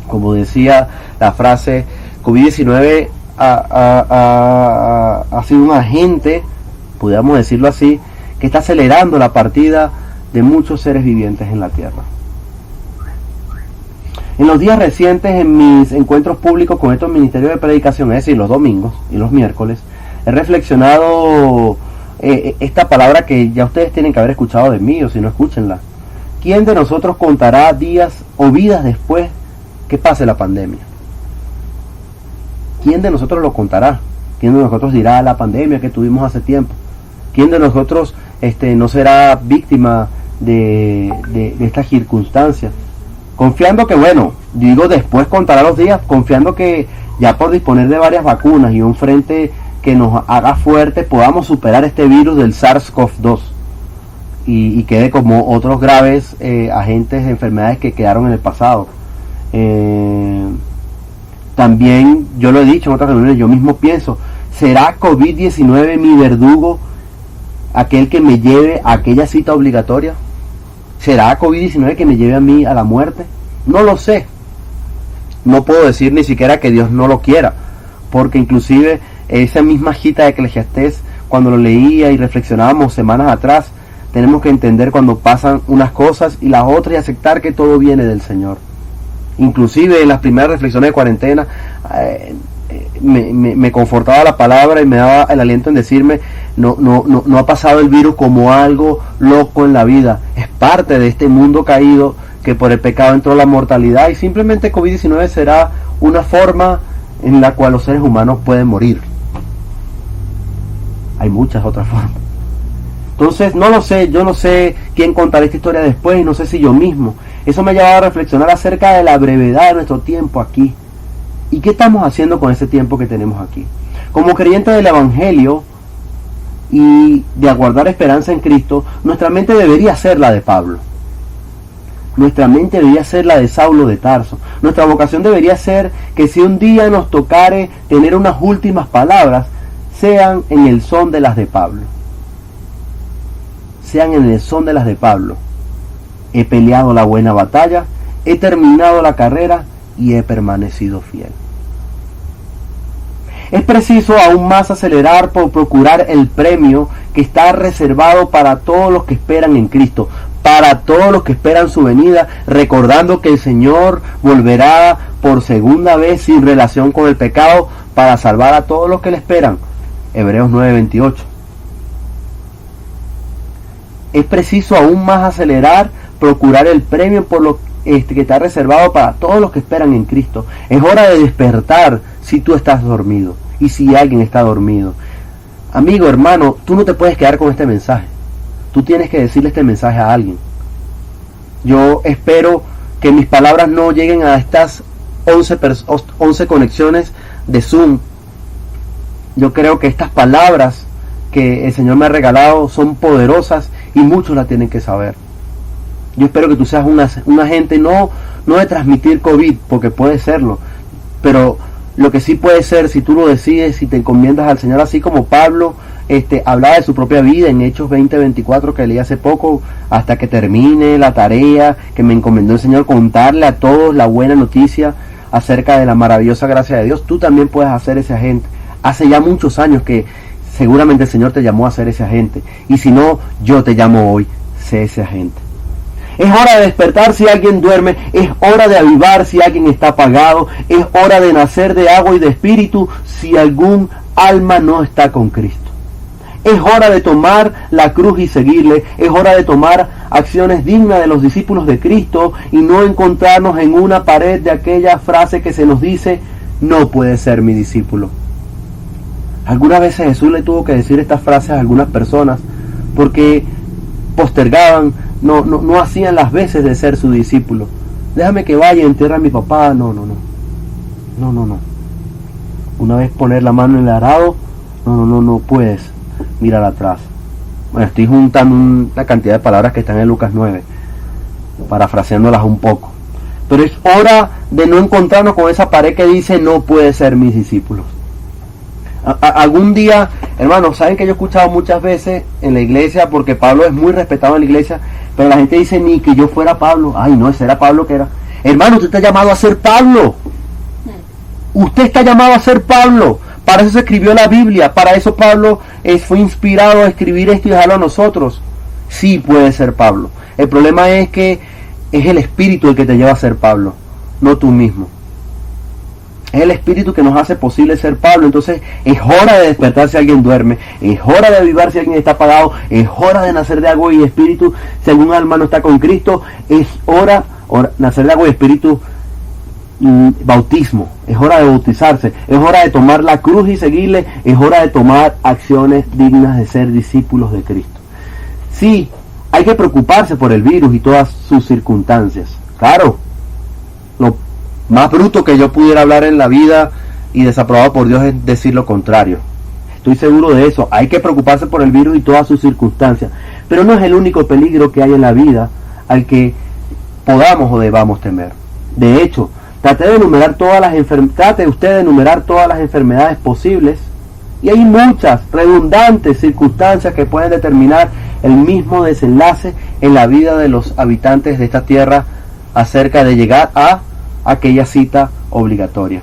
Como decía la frase, COVID-19 ha sido un agente, podríamos decirlo así, que está acelerando la partida de muchos seres vivientes en la tierra. En los días recientes, en mis encuentros públicos con estos ministerios de predicación, es decir, los domingos y los miércoles, he reflexionado esta palabra que ya ustedes tienen que haber escuchado de mí, o si no, escúchenla. ¿Quién de nosotros contará días o vidas después que pase la pandemia? ¿Quién de nosotros lo contará? ¿Quién de nosotros dirá la pandemia que tuvimos hace tiempo? ¿Quién de nosotros no será víctima de esta circunstancia? Confiando que, digo después contará los días, confiando que ya por disponer de varias vacunas y un frente que nos haga fuerte, podamos superar este virus del SARS-CoV-2 y quede como otros graves agentes de enfermedades que quedaron en el pasado. También, yo lo he dicho en otras reuniones, yo mismo pienso, ¿será COVID-19 mi verdugo, aquel que me lleve a aquella cita obligatoria? ¿Será COVID-19 que me lleve a mí a la muerte? No lo sé. No puedo decir ni siquiera que Dios no lo quiera, porque inclusive esa misma cita de Eclesiastés, cuando lo leía y reflexionábamos semanas atrás, tenemos que entender cuando pasan unas cosas y las otras y aceptar que todo viene del Señor. Inclusive en las primeras reflexiones de cuarentena me confortaba la palabra y me daba el aliento en decirme, no ha pasado el virus como algo loco en la vida, es parte de este mundo caído que por el pecado entró la mortalidad, y simplemente COVID-19 será una forma en la cual los seres humanos pueden morir. Hay muchas otras formas. Entonces yo no sé quién contará esta historia después, y no sé si yo mismo. Eso me ha llevado a reflexionar acerca de la brevedad de nuestro tiempo aquí. ¿Y qué estamos haciendo con ese tiempo que tenemos aquí? Como creyentes del Evangelio y de aguardar esperanza en Cristo, nuestra mente debería ser la de Pablo. Nuestra mente debería ser la de Saulo de Tarso. Nuestra vocación debería ser que si un día nos tocare tener unas últimas palabras, sean en el son de las de Pablo. Sean en el son de las de Pablo. He peleado la buena batalla, he terminado la carrera y he permanecido fiel. Es preciso aún más acelerar por procurar el premio que está reservado para todos los que esperan en Cristo, para todos los que esperan su venida, recordando que el Señor volverá por segunda vez sin relación con el pecado para salvar a todos los que le esperan. Hebreos 9:28. Es preciso aún más acelerar, procurar el premio por lo que está reservado para todos los que esperan en Cristo. Es hora de despertar si tú estás dormido y si alguien está dormido. Amigo, hermano, tú no te puedes quedar con este mensaje. Tú tienes que decirle este mensaje a alguien. Yo espero que mis palabras no lleguen a estas 11 conexiones de Zoom. Yo creo que estas palabras que el Señor me ha regalado son poderosas y muchos las tienen que saber. Yo espero que tú seas un agente no de transmitir COVID, porque puede serlo, pero lo que sí puede ser, si tú lo decides, si te encomiendas al Señor, así como Pablo hablaba de su propia vida en Hechos 20:24 que leí hace poco, hasta que termine la tarea que me encomendó el Señor, contarle a todos la buena noticia acerca de la maravillosa gracia de Dios. Tú también puedes hacer ese agente. Hace ya muchos años que seguramente el Señor te llamó a ser ese agente, y si no, yo te llamo hoy, sé ese agente. Es hora de despertar si alguien duerme, es hora de avivar si alguien está apagado, es hora de nacer de agua y de espíritu si algún alma no está con Cristo. Es hora de tomar la cruz y seguirle, es hora de tomar acciones dignas de los discípulos de Cristo y no encontrarnos en una pared de aquella frase que se nos dice, no puedes ser mi discípulo. Algunas veces Jesús le tuvo que decir estas frases a algunas personas porque postergaban, no hacían las veces de ser su discípulo. Déjame que vaya y entierre a mi papá. No. Una vez poner la mano en el arado, no puedes mirar atrás. Bueno, estoy juntando una cantidad de palabras que están en Lucas 9, parafraseándolas un poco. Pero es hora de no encontrarnos con esa pared que dice, no puede ser mis discípulos. Algún día, hermanos, saben que yo he escuchado muchas veces en la iglesia, porque Pablo es muy respetado en la iglesia, pero la gente dice, ni que yo fuera Pablo. Ay, no, ese era Pablo que era. Hermano, usted está llamado a ser Pablo. Usted está llamado a ser Pablo. Para eso se escribió la Biblia. Para eso Pablo fue inspirado a escribir esto y dejarlo a nosotros. Sí puede ser Pablo. El problema es que es el Espíritu el que te lleva a ser Pablo, no tú mismo. Es el Espíritu que nos hace posible ser Pablo. Entonces es hora de despertar si alguien duerme, es hora de avivar si alguien está apagado, es hora de nacer de agua y espíritu si algún alma no está con Cristo, es hora nacer de agua y espíritu, bautismo, es hora de bautizarse, es hora de tomar la cruz y seguirle, es hora de tomar acciones dignas de ser discípulos de Cristo. Sí, hay que preocuparse por el virus y todas sus circunstancias. Claro, lo más bruto que yo pudiera hablar en la vida y desaprobado por Dios es decir lo contrario. Estoy seguro de eso. Hay que preocuparse por el virus y todas sus circunstancias. Pero no es el único peligro que hay en la vida al que podamos o debamos temer. De hecho, trate usted de enumerar todas las enfermedades posibles, y hay muchas redundantes circunstancias que pueden determinar el mismo desenlace en la vida de los habitantes de esta tierra acerca de llegar a aquella cita obligatoria.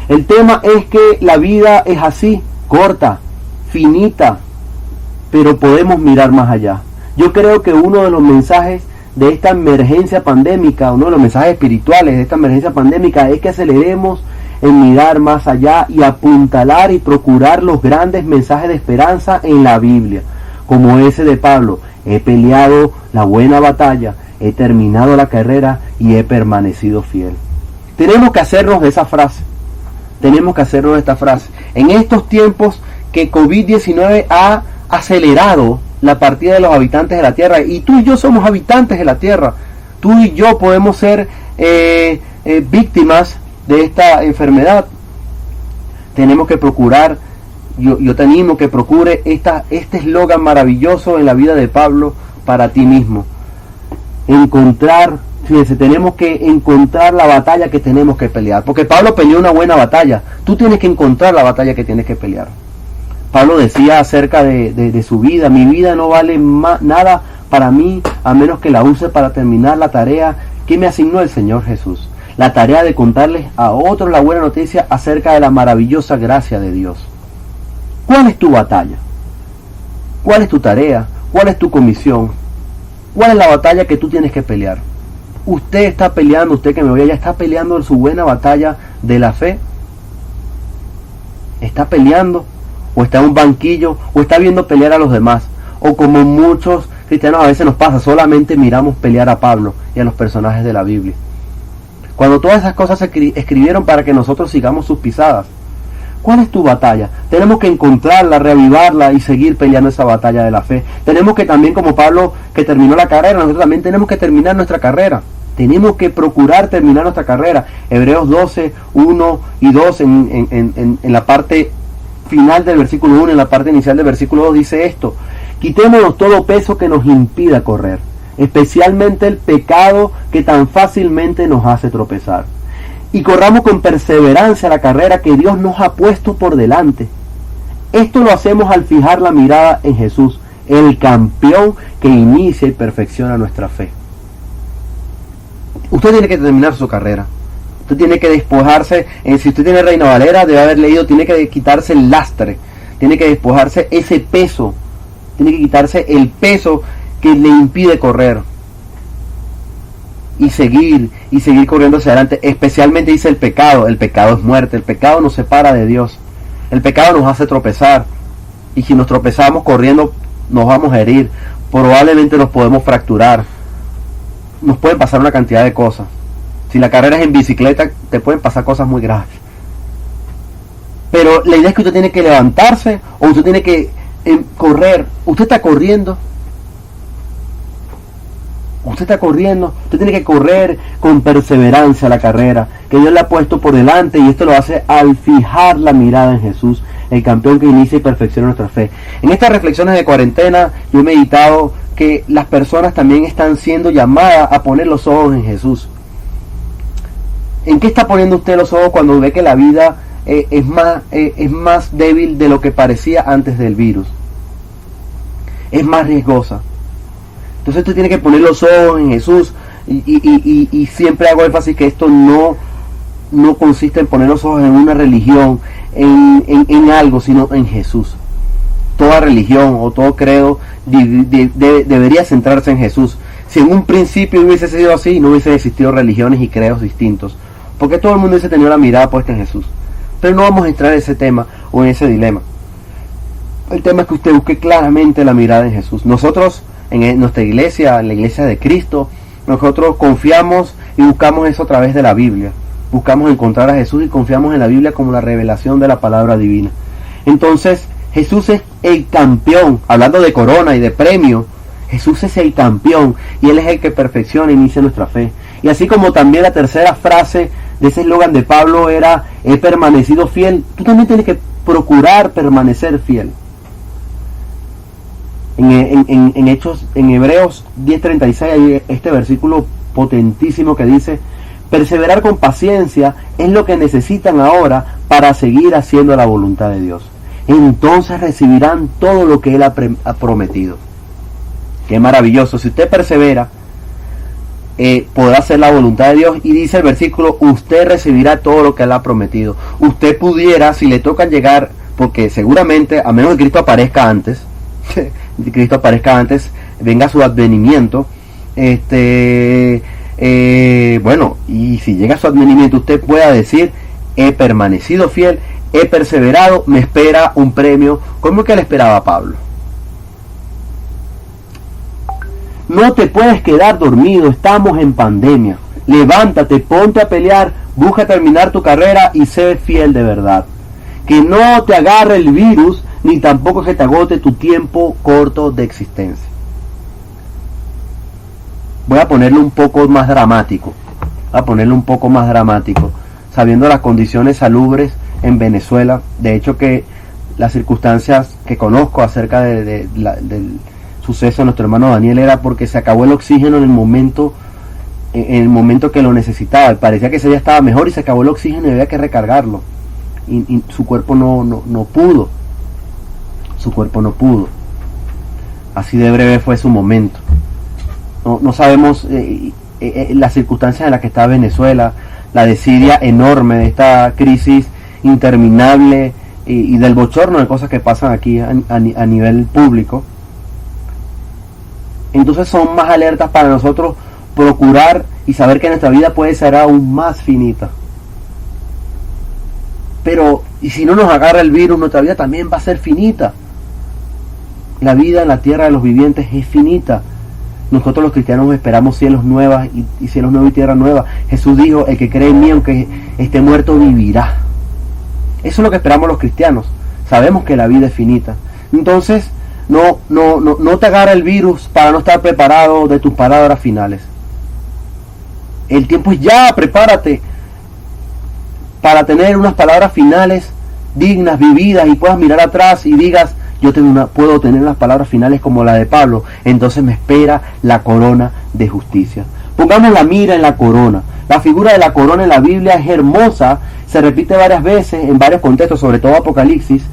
El tema es que la vida es así, corta, finita, pero podemos mirar más allá. Yo creo que uno de los mensajes de esta emergencia pandémica, uno de los mensajes espirituales de esta emergencia pandémica es que aceleremos en mirar más allá y apuntalar y procurar los grandes mensajes de esperanza en la Biblia, como ese de Pablo: he peleado la buena batalla, he terminado la carrera y he permanecido fiel. Tenemos que hacernos de esa frase, tenemos que hacernos de esta frase. En estos tiempos que COVID-19 ha acelerado la partida de los habitantes de la tierra, y tú y yo somos habitantes de la tierra, tú y yo podemos ser víctimas de esta enfermedad. Tenemos que procurar, yo te animo que procure este eslogan maravilloso en la vida de Pablo para ti mismo. Fíjense, tenemos que encontrar la batalla que tenemos que pelear, porque Pablo peleó una buena batalla. Tú tienes que encontrar la batalla que tienes que pelear. Pablo decía acerca de su vida: mi vida no vale nada para mí a menos que la use para terminar la tarea que me asignó el Señor Jesús, la tarea de contarles a otros la buena noticia acerca de la maravillosa gracia de Dios. ¿Cuál es tu batalla? ¿Cuál es tu tarea? ¿Cuál es tu comisión? ¿Cuál es la batalla que tú tienes que pelear? Usted está peleando, usted que me oye, ya está peleando su buena batalla de la fe. ¿Está peleando? ¿O está en un banquillo? ¿O está viendo pelear a los demás? O como muchos cristianos a veces nos pasa, solamente miramos pelear a Pablo y a los personajes de la Biblia, cuando todas esas cosas se escribieron para que nosotros sigamos sus pisadas. ¿Cuál es tu batalla? Tenemos que encontrarla, reavivarla y seguir peleando esa batalla de la fe. Tenemos que también, como Pablo que terminó la carrera, nosotros también tenemos que terminar nuestra carrera. Tenemos que procurar terminar nuestra carrera. Hebreos 12, 1 y 2 en la parte final del versículo 1, en la parte inicial del versículo 2 dice esto: quitémonos todo peso que nos impida correr, especialmente el pecado que tan fácilmente nos hace tropezar, y corramos con perseverancia la carrera que Dios nos ha puesto por delante. Esto lo hacemos al fijar la mirada en Jesús, el campeón que inicia y perfecciona nuestra fe. Usted tiene que terminar su carrera. Usted tiene que despojarse, si usted tiene Reina Valera, debe haber leído, tiene que quitarse el lastre, tiene que despojarse ese peso, tiene que quitarse el peso que le impide correr y seguir corriendo hacia adelante. Especialmente dice el pecado es muerte, el pecado nos separa de Dios, el pecado nos hace tropezar, y si nos tropezamos corriendo nos vamos a herir, probablemente nos podemos fracturar, nos pueden pasar una cantidad de cosas. Si la carrera es en bicicleta, te pueden pasar cosas muy graves. Pero la idea es que usted tiene que levantarse, o usted tiene que correr. Usted está corriendo. Usted tiene que correr con perseverancia la carrera que Dios le ha puesto por delante, y esto lo hace al fijar la mirada en Jesús, el campeón que inicia y perfecciona nuestra fe. En estas reflexiones de cuarentena yo he meditado que las personas también están siendo llamadas a poner los ojos en Jesús. ¿En qué está poniendo usted los ojos cuando ve que la vida es más débil de lo que parecía antes del virus? Es más riesgosa. Entonces usted tiene que poner los ojos en Jesús, y siempre hago énfasis que esto no consiste en poner los ojos en una religión, en algo, sino en Jesús. Toda religión o todo credo debería centrarse en Jesús. Si en un principio hubiese sido así, no hubiesen existido religiones y credos distintos, porque todo el mundo hubiese tenido la mirada puesta en Jesús. Pero no vamos a entrar en ese tema o en ese dilema. El tema es que usted busque claramente la mirada en Jesús. Nosotros, en nuestra iglesia, en la iglesia de Cristo, nosotros confiamos y buscamos eso a través de la Biblia. Buscamos encontrar a Jesús y confiamos en la Biblia como la revelación de la palabra divina. Entonces, Jesús es el campeón. Hablando de corona y de premio, Jesús es el campeón, y Él es el que perfecciona e inicia nuestra fe. Y así como también la tercera frase de ese eslogan de Pablo era: he permanecido fiel, tú también tienes que procurar permanecer fiel. En Hechos, en Hebreos 10:36 hay este versículo potentísimo que dice: perseverar con paciencia es lo que necesitan ahora para seguir haciendo la voluntad de Dios. Entonces recibirán todo lo que Él ha prometido. Qué maravilloso. Si usted persevera, podrá hacer la voluntad de Dios. Y dice el versículo: usted recibirá todo lo que Él ha prometido. Usted pudiera, si le toca llegar, porque seguramente, a menos que Cristo aparezca antes, venga su advenimiento, Bueno, y si llega su advenimiento, usted pueda decir: he permanecido fiel, he perseverado, me espera un premio, como que le esperaba a Pablo. No te puedes quedar dormido, estamos en pandemia. Levántate, ponte a pelear, busca terminar tu carrera y sé fiel de verdad. Que no te agarre el virus, ni tampoco se te agote tu tiempo corto de existencia. Voy a ponerlo un poco más dramático. Sabiendo las condiciones salubres en Venezuela. De hecho, que las circunstancias que conozco acerca del suceso de nuestro hermano Daniel era porque se acabó el oxígeno en el momento que lo necesitaba. Parecía que ese día estaba mejor y se acabó el oxígeno y había que recargarlo. Y su cuerpo no pudo. Así de breve fue su momento. No sabemos las circunstancias en las que está Venezuela, la desidia enorme de esta crisis interminable y del bochorno de cosas que pasan aquí a nivel público. Entonces son más alertas para nosotros procurar y saber que nuestra vida puede ser aún más finita. Pero, y si no nos agarra el virus, nuestra vida también va a ser finita. La vida en la tierra de los vivientes es finita. Nosotros los cristianos esperamos cielos nuevos y cielos nuevos y tierra nueva. Jesús dijo: el que cree en mí, aunque esté muerto, vivirá. Eso es lo que esperamos los cristianos. Sabemos que la vida es finita. Entonces, no te agarra el virus para no estar preparado de tus palabras finales. El tiempo es ya, prepárate para tener unas palabras finales dignas, vividas, y puedas mirar atrás y digas: yo puedo tener unas palabras finales como la de Pablo. Entonces me espera la corona de justicia. Pongamos la mira en la corona. La figura de la corona en la Biblia es hermosa, se repite varias veces en varios contextos, sobre todo Apocalipsis,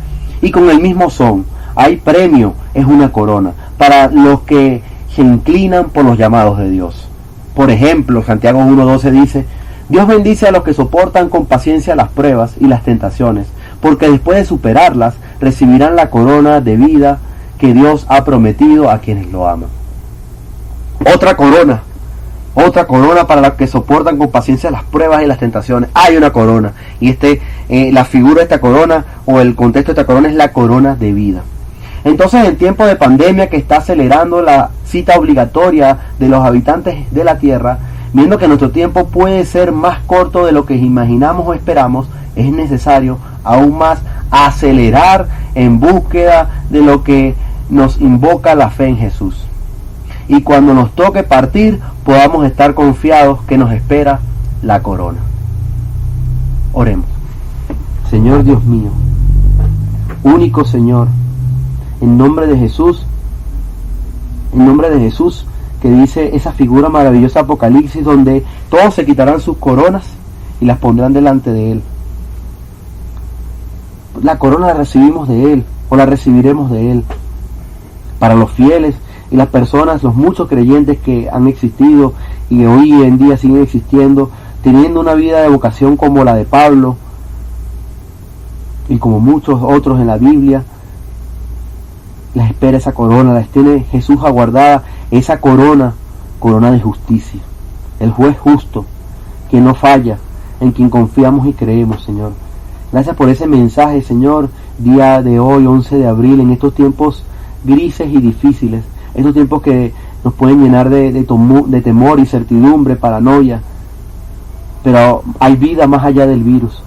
y con el mismo son. Hay premio, es una corona para los que se inclinan por los llamados de Dios. Por ejemplo, Santiago 1:12 dice: Dios bendice a los que soportan con paciencia las pruebas y las tentaciones, porque después de superarlas recibirán la corona de vida que Dios ha prometido a quienes lo aman. Otra corona para los que soportan con paciencia las pruebas y las tentaciones. Hay una corona, y la figura de esta corona, o el contexto de esta corona, es la corona de vida. Entonces, en tiempo de pandemia que está acelerando la cita obligatoria de los habitantes de la tierra, viendo que nuestro tiempo puede ser más corto de lo que imaginamos o esperamos, es necesario aún más acelerar en búsqueda de lo que nos invoca la fe en Jesús. Y cuando nos toque partir, podamos estar confiados que nos espera la corona. Oremos. Señor Dios mío, único Señor, en nombre de Jesús, que dice esa figura maravillosa de Apocalipsis, donde todos se quitarán sus coronas y las pondrán delante de Él. La corona la recibimos de Él, o la recibiremos de Él. Para los fieles y las personas, los muchos creyentes que han existido y hoy en día siguen existiendo, teniendo una vida de vocación como la de Pablo y como muchos otros en la Biblia, les espera esa corona, les tiene Jesús aguardada, esa corona de justicia. El juez justo, que no falla, en quien confiamos y creemos, Señor. Gracias por ese mensaje, Señor, día de hoy, 11 de abril, en estos tiempos grises y difíciles, estos tiempos que nos pueden llenar de temor, incertidumbre, paranoia. Pero hay vida más allá del virus,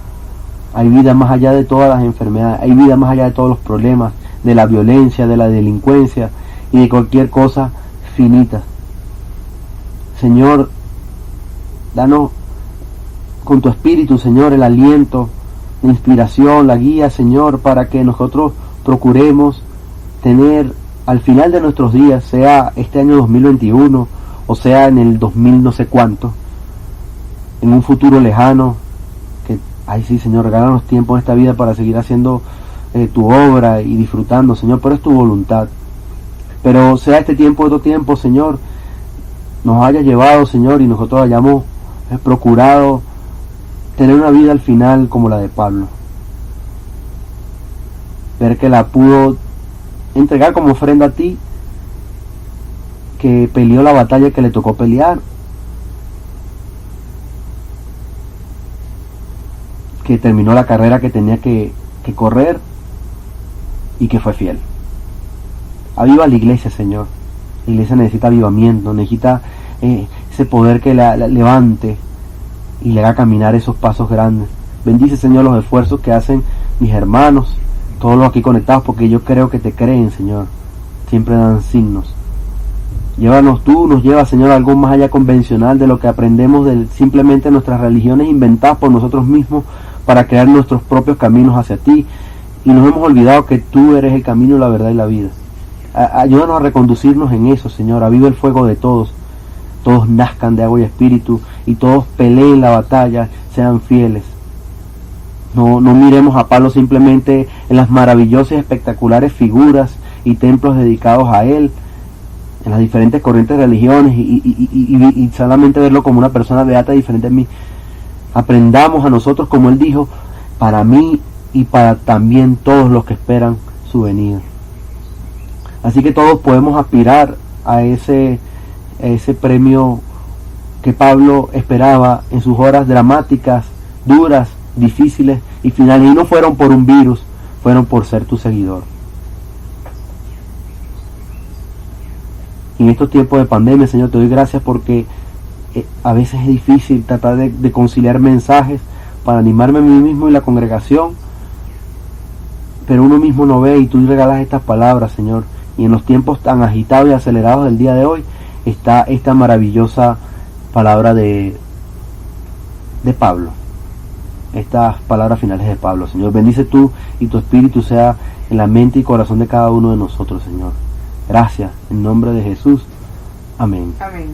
hay vida más allá de todas las enfermedades, hay vida más allá de todos los problemas, de la violencia, de la delincuencia y de cualquier cosa finita. Señor, danos con tu espíritu, Señor, el aliento, la inspiración, la guía, Señor, para que nosotros procuremos tener al final de nuestros días, sea este año 2021 o sea en el 2000 no sé cuánto, en un futuro lejano, que, ay sí, Señor, regálanos tiempo en esta vida para seguir haciendo tu obra y disfrutando, Señor, pero es tu voluntad. Pero sea este tiempo, otro tiempo, Señor, nos haya llevado, Señor, y nosotros hayamos procurado tener una vida al final como la de Pablo. Ver que la pudo entregar como ofrenda a ti que peleó la batalla que le tocó pelear, que terminó la carrera que tenía que correr y que fue fiel. Aviva la iglesia, Señor. La iglesia necesita avivamiento, necesita ese poder que la levante y le haga caminar esos pasos grandes. Bendice, Señor, los esfuerzos que hacen mis hermanos, todos los aquí conectados, porque yo creo que te creen, Señor. Siempre dan signos. Llévanos tú, nos lleva, Señor, a algo más allá convencional de lo que aprendemos de simplemente nuestras religiones inventadas por nosotros mismos para crear nuestros propios caminos hacia ti. Y nos hemos olvidado que tú eres el camino, la verdad y la vida. Ayúdanos a reconducirnos en eso, Señor. Aviva el fuego de todos. Todos nazcan de agua y espíritu y todos peleen la batalla, sean fieles. No miremos a Pablo simplemente en las maravillosas y espectaculares figuras y templos dedicados a él, en las diferentes corrientes de religiones y solamente verlo como una persona beata diferente a mí. Aprendamos a nosotros, como él dijo, para mí y para también todos los que esperan su venida. Así que todos podemos aspirar a ese premio que Pablo esperaba en sus horas dramáticas, duras, difíciles y finales. Y no fueron por un virus, fueron por ser tu seguidor. En estos tiempos de pandemia, Señor, te doy gracias porque a veces es difícil tratar de conciliar mensajes para animarme a mí mismo y la congregación, pero uno mismo no ve y tú regalas estas palabras, Señor. Y en los tiempos tan agitados y acelerados del día de hoy está esta maravillosa palabra de Pablo, estas palabras finales de Pablo. Señor, bendice tú y tu espíritu sea en la mente y corazón de cada uno de nosotros, Señor. Gracias, en nombre de Jesús. Amén. Amén.